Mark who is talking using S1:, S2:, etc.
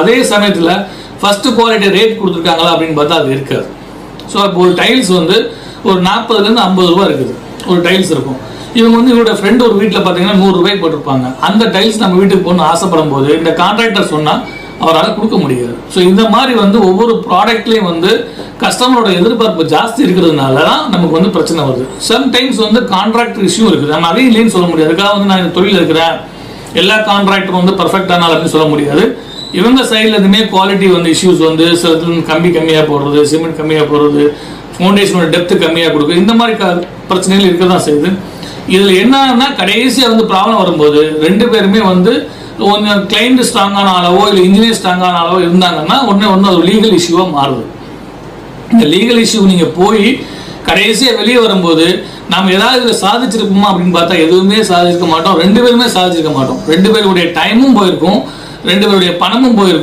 S1: அதே சமயத்தில் first quality rate கொடுத்துருக்காங்களா அப்படின்னு பார்த்தா அது இருக்காது. ஸோ இப்போ ஒரு டைல்ஸ் வந்து ஒரு 40லேருந்து 50 ரூபா இருக்குது ஒரு டைல்ஸ் இருக்கும். இவங்க வந்து இவரோட ஃப்ரெண்ட் ஒரு வீட்டில் பார்த்தீங்கன்னா 100 ரூபாய்க்கு போட்டிருப்பாங்க. அந்த டைல்ஸ் நம்ம வீட்டுக்கு போகணும்னு ஆசைப்படும் போது இந்த கான்ட்ராக்டர் சொன்னால் அவரால் கொடுக்க முடியாது. ஸோ இந்த மாதிரி வந்து ஒவ்வொரு ப்ராடக்ட்லேயும் வந்து கஸ்டமரோட எதிர்பார்ப்பு ஜாஸ்தி இருக்கிறதுனால தான் நமக்கு வந்து பிரச்சனை வருது. சம்டைம்ஸ் வந்து கான்ட்ராக்டர் இஷ்யூ இருக்குது. நம்ம அதையும் இல்லைன்னு சொல்ல முடியாது. அதுக்காக வந்து நான் இந்த தொழில் இருக்கிறேன் எல்லா கான்ட்ராக்டரும் வந்து பர்ஃபெக்டானால அப்படின்னு சொல்ல முடியாது. இவங்க சைடில் எதுவுமே குவாலிட்டி வந்து இஷ்யூஸ் வந்து சில கம்பி கம்மியாக போடுறது, சிமெண்ட் கம்மியாக போடுறது, ஃபவுண்டேஷனோட டெப்த்து கம்மியாக கொடுக்குது, இந்த மாதிரி பிரச்சனைகள் இருக்க தான் செய்யுது. இதில் என்னன்னா கடைசியாக வந்து ப்ராப்ளம் வரும்போது 2 பேருமே வந்து கொஞ்சம் கிளைண்ட் ஸ்ட்ராங்கான அளவோ இல்லை இன்ஜினியர் ஸ்ட்ராங்கான அளவோ இருந்தாங்கன்னா ஒன்று அது லீகல் இஷ்யூவாக மாறுது. இந்த லீகல் இஷ்யூ நீங்கள் போய் கடைசியாக வெளியே வரும்போது நம்ம ஏதாவது இதில் சாதிச்சிருப்போமா அப்படின்னு பார்த்தா எதுவுமே சாதிச்சிருக்க மாட்டோம். 2 பேருமே சாதிச்சிருக்க மாட்டோம். 2 பேருடைய டைமும் போயிருக்கும், 2 பேருடைய பணமும் போயிருக்கும்.